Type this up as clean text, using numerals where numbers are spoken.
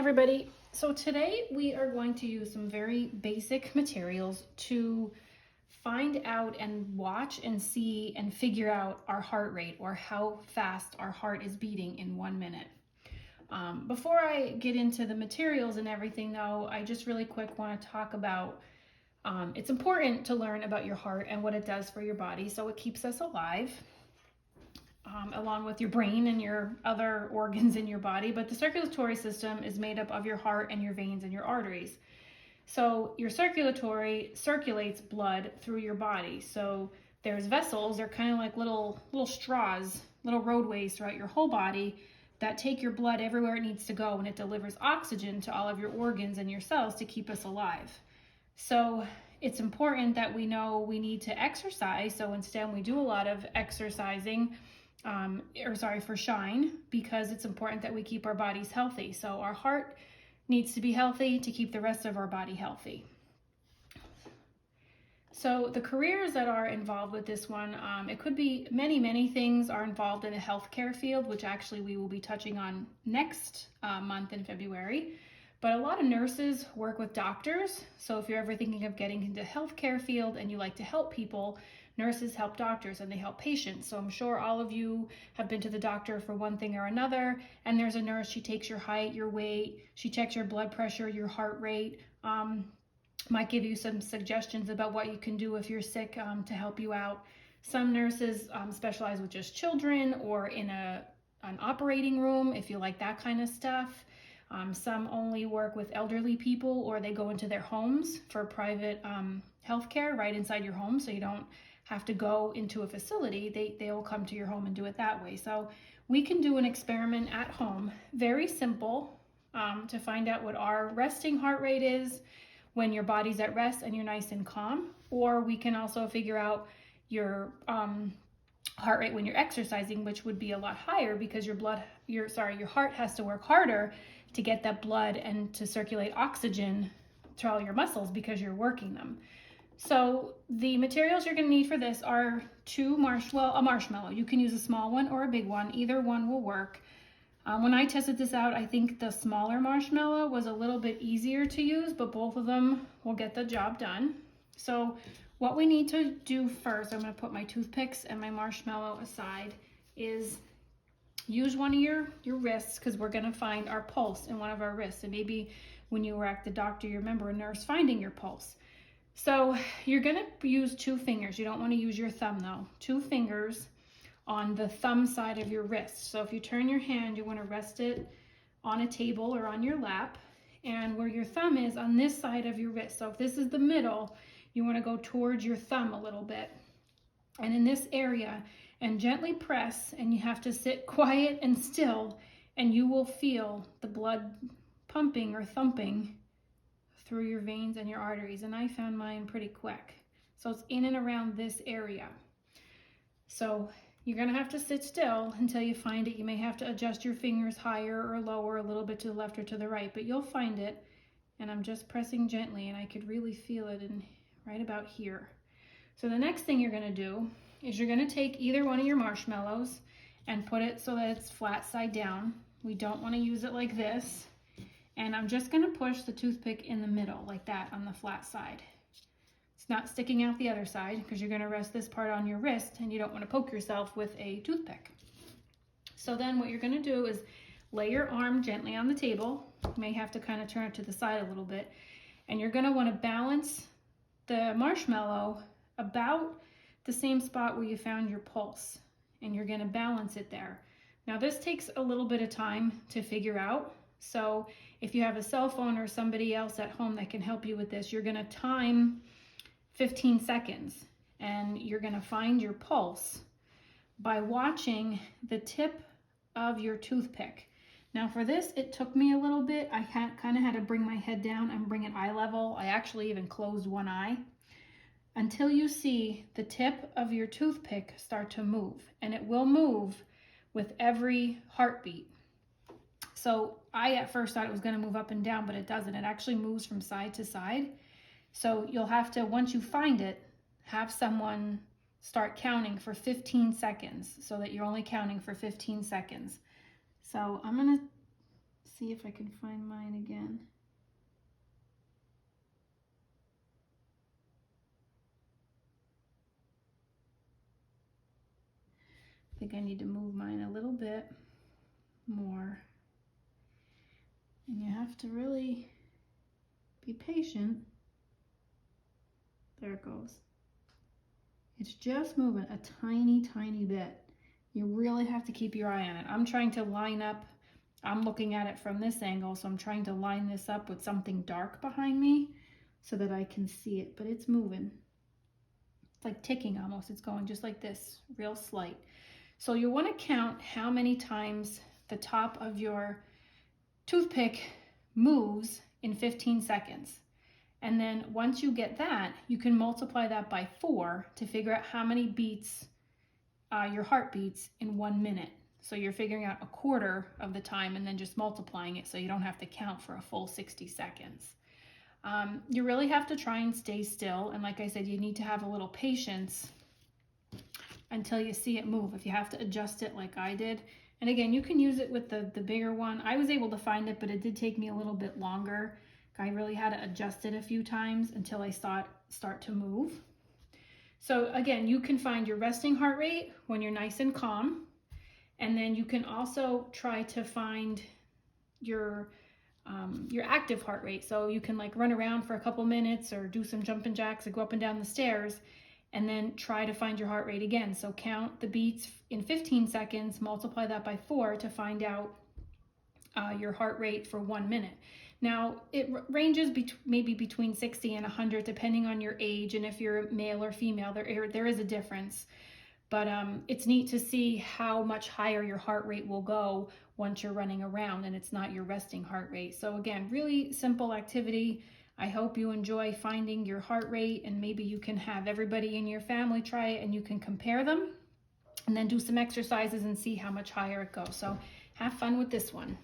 everybody. So today we are going to use some very basic materials to find out and watch and see and figure out our heart rate, or how fast our heart is beating in 1 minute. Before I get into the materials and everything though, I just really quick want to talk about it's important to learn about your heart and what it does for your body. So it keeps us alive. Along with your brain and your other organs in your body. But the circulatory system is made up of your heart and your veins and your arteries. So your circulatory circulates blood through your body. So there's vessels, they're kind of like little straws, little roadways throughout your whole body that take your blood everywhere it needs to go, and it delivers oxygen to all of your organs and your cells to keep us alive. So it's important that we know we need to exercise. So instead we do a lot of exercising, for shine, because it's important that we keep our bodies healthy. So our heart needs to be healthy to keep the rest of our body healthy. So the careers that are involved with this one, it could be many things are involved in the healthcare field, which actually we will be touching on next month in February. But a lot of nurses work with doctors. So if you're ever thinking of getting into the healthcare field and you like to help people, nurses help doctors and they help patients. So I'm sure all of you have been to the doctor for one thing or another, and there's a nurse, she takes your height, your weight, she checks your blood pressure, your heart rate, might give you some suggestions about what you can do if you're sick to help you out. Some nurses specialize with just children, or in an operating room if you like that kind of stuff. Some only work with elderly people, or they go into their homes for private healthcare right inside your home, so you don't have to go into a facility. They will come to your home and do it that way. So we can do an experiment at home, very simple, to find out what our resting heart rate is when your body's at rest and you're nice and calm. Or we can also figure out your heart rate when you're exercising, which would be a lot higher because your heart has to work harder to get that blood and to circulate oxygen to all your muscles because you're working them. So the materials you're going to need for this are a marshmallow. You can use a small one or a big one. Either one will work. When I tested this out, I think the smaller marshmallow was a little bit easier to use, but both of them will get the job done. So what we need to do first, I'm going to put my toothpicks and my marshmallow aside, is use one of your wrists, because we're going to find our pulse in one of our wrists. And maybe when you were at the doctor, you remember a nurse finding your pulse. So you're going to use 2 fingers. You don't want to use your thumb though. 2 fingers on the thumb side of your wrist. So if you turn your hand, you want to rest it on a table or on your lap. And where your thumb is on this side of your wrist. So if this is the middle, you want to go towards your thumb a little bit. And in this area, and gently press, and you have to sit quiet and still, and you will feel the blood pumping or thumping through your veins and your arteries. And I found mine pretty quick. So it's in and around this area. So you're going to have to sit still until you find it. You may have to adjust your fingers higher or lower, a little bit to the left or to the right, but you'll find it. And I'm just pressing gently, and I could really feel it right about here. So the next thing you're going to do is you're going to take either one of your marshmallows and put it so that it's flat side down. We don't want to use it like this. And I'm just going to push the toothpick in the middle like that on the flat side. It's not sticking out the other side, because you're going to rest this part on your wrist and you don't want to poke yourself with a toothpick. So then what you're going to do is lay your arm gently on the table. You may have to kind of turn it to the side a little bit. And you're going to want to balance the marshmallow about the same spot where you found your pulse. And you're going to balance it there. Now this takes a little bit of time to figure out. So if you have a cell phone or somebody else at home that can help you with this, you're going to time 15 seconds, and you're going to find your pulse by watching the tip of your toothpick. Now for this, it took me a little bit. I kind of had to bring my head down and bring it eye level. I actually even closed one eye until you see the tip of your toothpick start to move, and it will move with every heartbeat. So I at first thought it was going to move up and down, but it doesn't. It actually moves from side to side. So you'll have to, once you find it, have someone start counting for 15 seconds so that you're only counting for 15 seconds. So I'm going to see if I can find mine again. I think I need to move mine a little bit more. And you have to really be patient. There it goes. It's just moving a tiny, tiny bit. You really have to keep your eye on it. I'm trying to line up, I'm looking at it from this angle, so I'm trying to line this up with something dark behind me so that I can see it, but it's moving. It's like ticking almost. It's going just like this, real slight. So you want to count how many times the top of your toothpick moves in 15 seconds. And then once you get that, you can multiply that by 4 to figure out how many beats your heart beats in 1 minute. So you're figuring out a quarter of the time and then just multiplying it so you don't have to count for a full 60 seconds. You really have to try and stay still. And like I said, you need to have a little patience until you see it move. If you have to adjust it like I did. And again, you can use it with the bigger one. I was able to find it, but it did take me a little bit longer. I really had to adjust it a few times until I saw it start to move. So again, you can find your resting heart rate when you're nice and calm. And then you can also try to find your active heart rate. So you can like run around for a couple minutes or do some jumping jacks or go up and down the stairs and then try to find your heart rate again. So count the beats in 15 seconds, multiply that by 4 to find out your heart rate for 1 minute. Now, it ranges maybe between 60 and 100 depending on your age and if you're male or female, there is a difference. But it's neat to see how much higher your heart rate will go once you're running around and it's not your resting heart rate. So again, really simple activity. I hope you enjoy finding your heart rate, and maybe you can have everybody in your family try it and you can compare them and then do some exercises and see how much higher it goes. So have fun with this one.